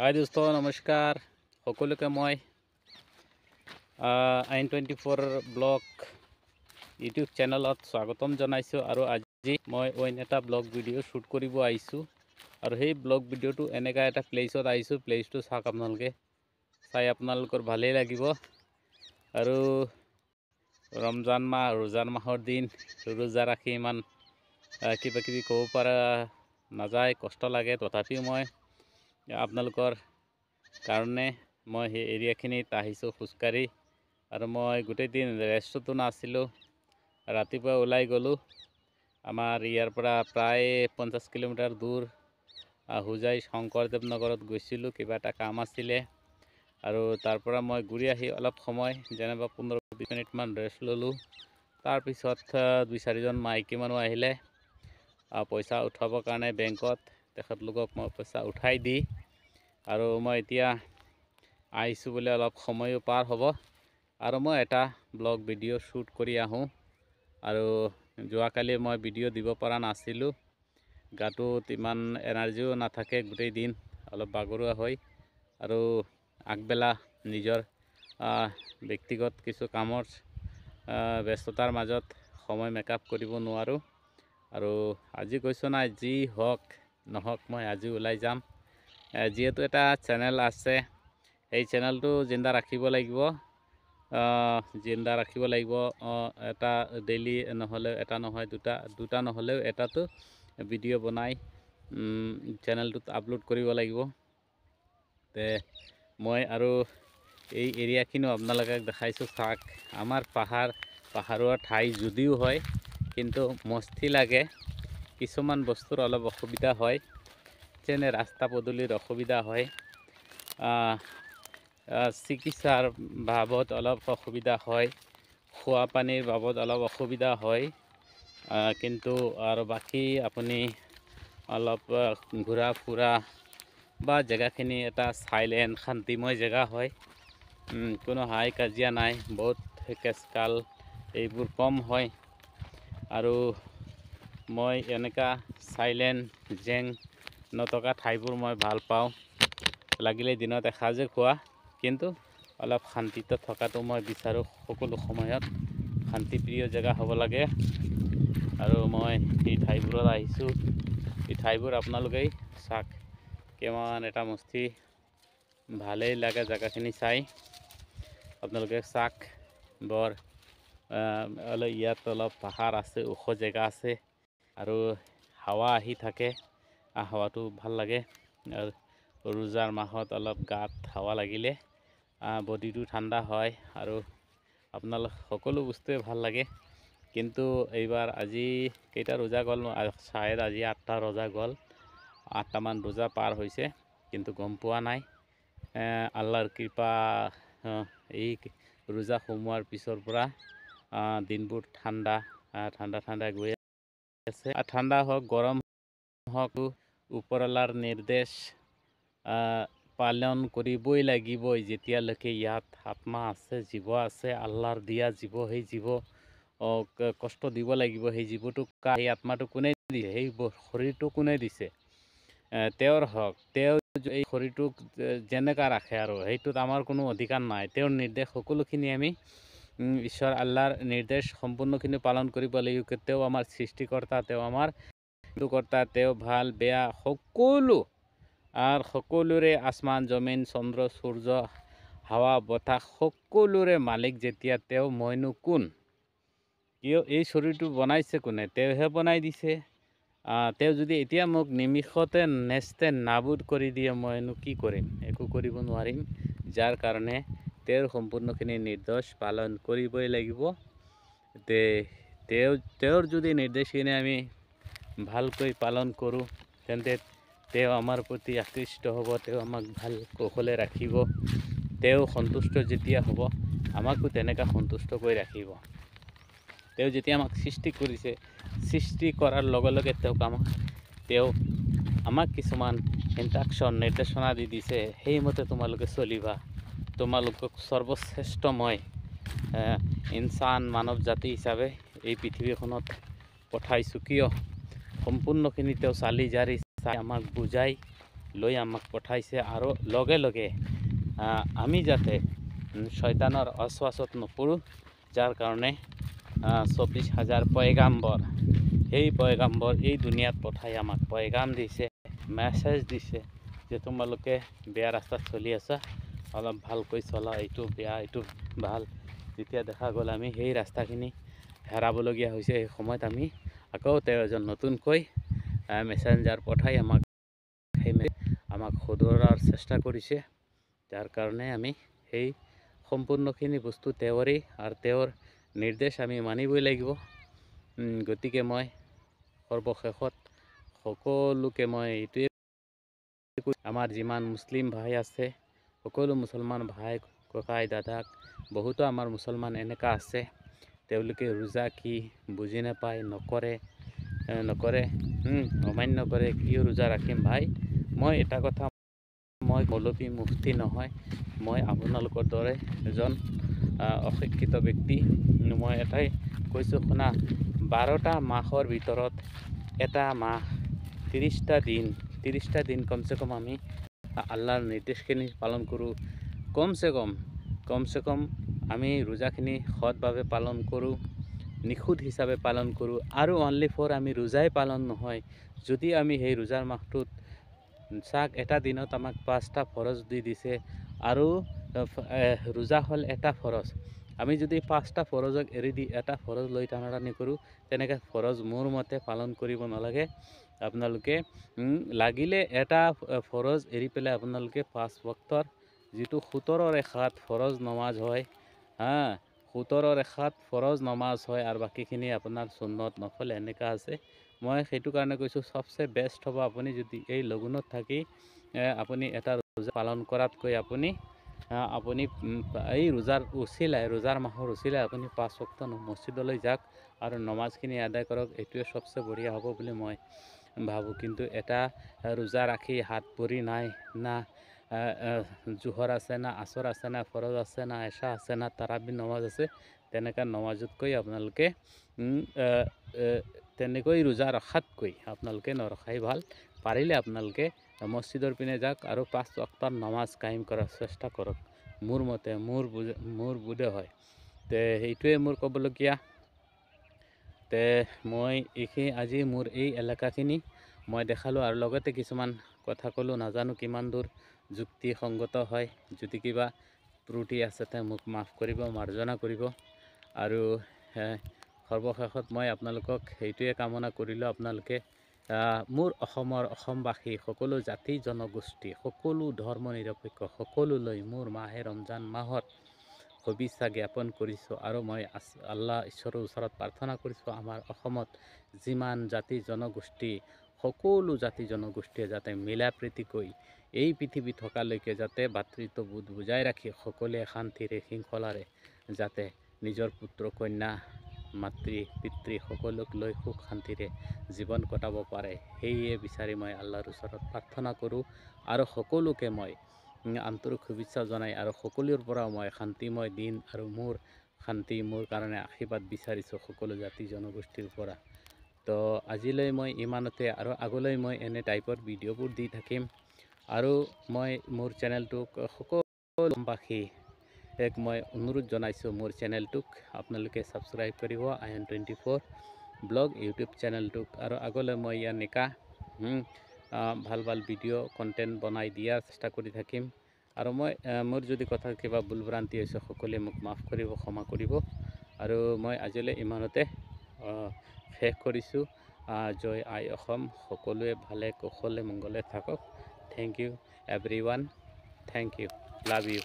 হাই দোস্ত নমস্কাৰ সকলোকে মই IN24 ব্লগ ইউটিউব চেনেলত স্বাগতম জনাইছোঁ আৰু আজি মই অইন এটা ব্লগ ভিডিঅ' শ্বুট কৰিব আহিছোঁ আৰু সেই ব্লগ ভিডিঅ'টো এনেকা এটা প্লেচত আহিছোঁ। প্লেচটো চাওক, আপোনালোকে চাই আপোনালোকৰ ভালেই লাগিব। আৰু ৰমজান মাহ ৰোজাৰ মাহৰ দিন, ৰোজা ৰাখি ইমান কিবা কিবি ক'ব পৰা নাযায়, কষ্ট লাগে। তথাপিও মই আপোনালোকৰ কাৰণে মই সেই এৰিয়াখিনিত আহিছোঁ খোজকাঢ়ি। আৰু মই গোটেই দিন ৰেষ্টতো নাছিলোঁ, ৰাতিপুৱা ওলাই গ'লোঁ। আমাৰ ইয়াৰ পৰা প্ৰায় 50 কিলোমিটাৰ দূৰ হোজাই শংকৰদেৱ নগৰত গৈছিলোঁ, কিবা এটা কাম আছিলে। আৰু তাৰ পৰা মই ঘূৰি আহি অলপ সময় যেনিবা 15-20 মিনিটমান ৰেষ্ট ল'লোঁ। তাৰপিছত 2-4জন মাইকী মানুহ আহিলে পইচা উঠাবৰ কাৰণে বেংকত। তেখেতলোকক মই পইচা উঠাই দি আৰু মই এতিয়া আহিছোঁ বোলে অলপ সময়ো পাৰ হ'ব আৰু মই এটা ব্লগ ভিডিঅ' শ্বুট কৰি আহোঁ। আৰু যোৱাকালি মই ভিডিঅ' দিব পৰা নাছিলোঁ, গাটোত ইমান এনাৰ্জিও নাথাকে, গোটেই দিন অলপ বাগৰুৱা হয় আৰু আগবেলা নিজৰ ব্যক্তিগত কিছু কামৰ ব্যস্ততাৰ মাজত সময় মেকআপ কৰিব নোৱাৰোঁ। আৰু আজি কৈছোঁ নাই, যি হওক নহওক মই আজি ওলাই যাম। যিহেতু এটা চেনেল আছে, এই চেনেলটো জিন্দা ৰাখিব লাগিব, এটা ডেইলি নহ'লেও এটা নহয় দুটা নহ'লেও এটাতো ভিডিঅ' বনাই চেনেলটোত আপলোড কৰিব লাগিব। মই আৰু এই এৰিয়াখিনিও আপোনালোকক দেখাইছোঁ। চাওক, আমাৰ পাহাৰুৱা ঠাই যদিও হয়, কিন্তু মস্তি লাগে। কিছুমান বস্তুৰ অলপ অসুবিধা হয়, যেনে ৰাস্তা পদূলিৰ অসুবিধা হয়, চিকিৎসাৰ বাবদ অলপ অসুবিধা হয়, খোৱা পানীৰ বাবদ অলপ অসুবিধা হয়। কিন্তু আৰু বাকী আপুনি অলপ ঘূৰা ফুৰা বা জেগাখিনি এটা চাইলেণ্ট শান্তিময় জেগা হয়। কোনো হাই কাজিয়া নাই, বহুত কেচকাল এইবোৰ কম হয়। আৰু মই এনেকা চাইলেণ্ট জেং নথকা ঠাইবোৰ মই ভাল পাওঁ। লাগিলে দিনত এসাঁজে খোৱা, কিন্তু অলপ শান্তিত থকাটো মই বিচাৰোঁ। সকলো সময়ত শান্তিপ্ৰিয় জেগা হ'ব লাগে। আৰু মই এই ঠাইবোৰত আহিছোঁ। এই ঠাইবোৰ আপোনালোকেই চাওক, কিমান এটা মস্তি ভালেই লাগে জেগাখিনি চাই। আপোনালোকে চাওক, বৰ ইয়াত অলপ পাহাৰ আছে, ওখ জেগা আছে আৰু হাৱা আহি থাকে, হাৱাটো ভাল লাগে। আৰু ৰোজাৰ মাহত অলপ গাত হাৱা লাগিলে বডিটো ঠাণ্ডা হয় আৰু আপোনালোক সকলো বস্তুৱে ভাল লাগে। কিন্তু এইবাৰ আজি কেইটা ৰোজা গ'ল, চাহেদ আজি 8টা ৰোজা গ'ল, 8টামান ৰোজা পাৰ হৈছে, কিন্তু গম পোৱা নাই। আল্লাহৰ কৃপা, এই ৰোজা সোমোৱাৰ পিছৰ পৰা দিনবোৰ ঠাণ্ডা গৈ আছে। ঠাণ্ডা হওক গৰম হওক, ওপৰৱালাৰ নিৰ্দেশ পালন কৰিবই লাগিবই। যেতিয়ালৈকে ইয়াত আত্মা আছে, জীৱ আছে, আল্লাহৰ দিয়া জীৱ, সেই জীৱ কষ্ট দিব লাগিব। সেই জীৱটোক, সেই আত্মাটো কোনে দিছে, সেই শৰীৰটো কোনে দিছে, তেওঁৰ হওক। তেওঁ এই শৰীৰটোক যেনেকা ৰাখে আৰু সেইটোত আমাৰ কোনো অধিকাৰ নাই। তেওঁৰ নিৰ্দেশ সকলোখিনি আমি ঈশ্বৰ আল্লাহৰ নিৰ্দেশ সম্পূৰ্ণখিনি পালন কৰিব লাগিব। তেওঁ আমাৰ সৃষ্টিকৰ্তা, তেওঁ আমাৰ কৰ্তা, তেওঁ ভাল বেয়া সকলো আৰু সকলোৰে আসমান জমিন চন্দ্ৰ সূৰ্য হাৱা বতাহ সকলোৰে মালিক যেতিয়া তেওঁ, মইনো কোন? কিয় এই শৰীৰটো বনাইছে কোনে? তেওঁহে বনাই দিছে। তেওঁ যদি এতিয়া মোক নিমিষতে নেস্তে নাবুদ কৰি দিয়ে, মইনো কি কৰিম? একো কৰিব নোৱাৰিম। যাৰ কাৰণে তেওঁৰ সম্পূৰ্ণখিনি নিৰ্দেশ পালন কৰিবই লাগিব। তেওঁৰ যদি নিৰ্দেশখিনি আমি ভালকৈ পালন কৰোঁ, তেন্তে তেওঁ আমাৰ প্ৰতি আকৃষ্ট হ'ব, তেওঁ আমাক ভাল কৌশলে ৰাখিব। তেওঁ সন্তুষ্ট যেতিয়া হ'ব, আমাকো তেনেকৈ সন্তুষ্ট কৰি ৰাখিব। তেওঁ যেতিয়া আমাক সৃষ্টি কৰিছে, সৃষ্টি কৰাৰ লগে লগে তেওঁ আমাক কিছুমান ইনষ্ট্ৰাকশ্যন, নিৰ্দেশনা দি দিছে, সেইমতে তোমালোকে চলিবা। তোমালোকক সৰ্বশ্ৰেষ্ঠ মই ইনচান মানৱ জাতি হিচাপে এই পৃথিৱীখনত পঠাইছোঁ। কিয়? সম্পূৰ্ণখিনি তেওঁ চালি জাৰি চাই আমাক বুজাই লৈ আমাক পঠাইছে আৰু লগে লগে আমি যাতে শয়তানৰ অশ্বাসত নপৰোঁ, যাৰ কাৰণে 24,000 পয়গাম্বৰ, সেই পয়গাম্বৰ এই দুনিয়াত পঠাই আমাক পয়গাম দিছে, মেছেজ দিছে যে তোমালোকে বেয়া ৰাস্তাত চলি আছা, অলপ ভালকৈ চলা, এইটো বেয়া এইটো ভাল। যেতিয়া দেখা গ'ল আমি সেই ৰাস্তাখিনি হেৰাবলগীয়া হৈছে, সেই সময়ত আমি আকৌ তেওঁ এজন নতুনকৈ মেছেঞ্জাৰ পঠাই আমাক শুধৰোৱাৰ চেষ্টা কৰিছে। যাৰ কাৰণে আমি সেই সম্পূৰ্ণখিনি বস্তু তেওঁৰে আৰু তেওঁৰ নিৰ্দেশ আমি মানিবই লাগিব। গতিকে মই সৰ্বশেষত সকলোকে মই এইটোৱে, আমাৰ যিমান মুছলিম ভাই আছে, সকলো মুছলমান ভাই ককাই দাদাক, বহুতো আমাৰ মুছলমান এনেকুৱা আছে তেওঁলোকে ৰোজা কি বুজি নাপায়, নকৰে, অমান্য কৰে। কি ৰোজা ৰাখিম ভাই? মই এটা কথা, মই মৌলবী মুফতি নহয়, মই আপোনালোকৰ দৰে এজন অশিক্ষিত ব্যক্তি। মই এটাই কৈছোঁ শুনা, 12টা মাহৰ ভিতৰত এটা মাহ 30টা দিন কমচে কম আমি আল্লাহৰ নিৰ্দেশখিনি পালন কৰোঁ। কমচে কম আমি ৰোজাখিনি সৎভাৱে পালন কৰোঁ, নিখুঁত হিচাপে পালন কৰোঁ। আৰু অনলি ফৰ আমি ৰোজাই পালন নহয়, যদি আমি সেই ৰোজাৰ মাহটোত চাওক, এটা দিনত আমাক 5টা ফৰজ দি দিছে আৰু ৰোজা হ'ল এটা ফৰজ। আমি যদি 5টা ফৰজক এৰি দি এটা ফৰজ লৈ টানাটানি কৰোঁ, তেনেকৈ ফৰজ মোৰ মতে পালন কৰিব নালাগে। আপোনালোকে লাগিলে এটা ফৰজ এৰি পেলাই আপোনালোকে 5 ওয়াক্তৰ যিটো 17 ফৰজ নমাজ হয়, 17 ফৰজ নমাজ হয়, আৰু বাকীখিনি আপোনাৰ সুন্নত নফল এনেকুৱা আছে। মই সেইটো কাৰণে কৈছোঁ চবচে বেষ্ট হ'ব আপুনি যদি এই লঘোণত থাকি আপুনি এটা ৰোজা পালন কৰাতকৈ আপুনি এই ৰোজাৰ মাহৰ উচিলাই আপুনি 5 ওয়াক্ত মছজিদলৈ যাওক আৰু নমাজখিনি আদায় কৰক। এইটোৱে চবচে বঢ়িয়া হ'ব বুলি মই ভাবোঁ। কিন্তু এটা ৰোজা ৰাখি হাত ভৰি নাই, না জোহৰ আছে, না আসৰ আছে, না ফৰজ আছে, না এশা আছে, না তাৰাবি নমাজ আছে, তেনেকুৱা নমাজতকৈ আপোনালোকে তেনেকৈ ৰোজা ৰখাতকৈ আপোনালোকে নৰখাই ভাল। পাৰিলে আপোনালোকে মছজিদৰ পিনে যাওক আৰু 5 ওয়াক্তৰ নমাজ কায়েম কৰাৰ চেষ্টা কৰক। মোৰ মতে, মোৰ বোধে হয়। সেইটোৱে মোৰ ক'বলগীয়া। মই আজি মোৰ এই এলেকাখিনি মই দেখালোঁ আৰু লগতে কিছুমান কথা ক'লোঁ। নাজানো কিমান দূৰ যুক্তিসংগত হয়, যদি কিবা ত্ৰুটি আছে তে মোক মাফ কৰিব, মাৰ্জনা কৰিব। আৰু সৰ্বশেষত মই আপোনালোকক সেইটোৱে কামনা কৰিলোঁ, আপোনালোকে মোৰ অসমবাসী সকলো জাতি জনগোষ্ঠী, সকলো ধৰ্ম নিৰপেক্ষ সকলোলৈ মোৰ মাহে ৰমজান মাহত শুভেচ্ছা জ্ঞাপন কৰিছোঁ। আৰু মই আল্লাহ ঈশ্বৰৰ ওচৰত প্ৰাৰ্থনা কৰিছোঁ, আমাৰ অসমত যিমান জাতি জনগোষ্ঠী, সকলো জাতি জনগোষ্ঠীয়ে যাতে মিলা প্ৰীতিকৈ এই পৃথিৱী থকালৈকে যাতে ভাতৃত্ববোধ বুজাই ৰাখি সকলোৱে শান্তিৰে শৃংখলাৰে যাতে নিজৰ পুত্ৰ কন্যা মাতৃ পিতৃ সকলোক লৈ সুখ শান্তিৰে জীৱন কটাব পাৰে, সেয়ে বিচাৰি মই আল্লাহৰ ওচৰত প্ৰাৰ্থনা কৰোঁ। আৰু সকলোকে মই আন্তৰিক শুভেচ্ছা জনাই আৰু সকলোৰ পৰা মই শান্তিময় দিন আৰু মোৰ কাৰণে আশীৰ্বাদ বিচাৰিছোঁ সকলো জাতি জনগোষ্ঠীৰ পৰা। তো আজিলৈ মই ইমানতে, আৰু আগলৈ মই এনে টাইপৰ ভিডিঅ'বোৰ দি থাকিম। আৰু মই মোৰ চেনেলটোক সকলোবাসী মই অনুৰোধ জনাইছোঁ, মোৰ চেনেলটোক আপোনালোকে ছাবস্ক্ৰাইব কৰিব, আয়ন 24 ব্লগ ইউটিউব চেনেলটোক। আৰু আগলৈ মই এনেকুৱা ভাল ভাল ভিডিঅ' কণ্টেণ্ট বনাই দিয়াৰ চেষ্টা কৰি থাকিম। আৰু মোৰ যদি কথা কিবা ভুল ভ্ৰান্তি হৈছে সকলোৱে মোক মাফ কৰিব, ক্ষমা কৰিব। আৰু মই আজিলৈ ইমানতে শেষ কৰিছোঁ। জয় আই অসম। সকলোৱে ভালে কুশলে মংগলে থাকক। Thank you everyone, thank you, love U.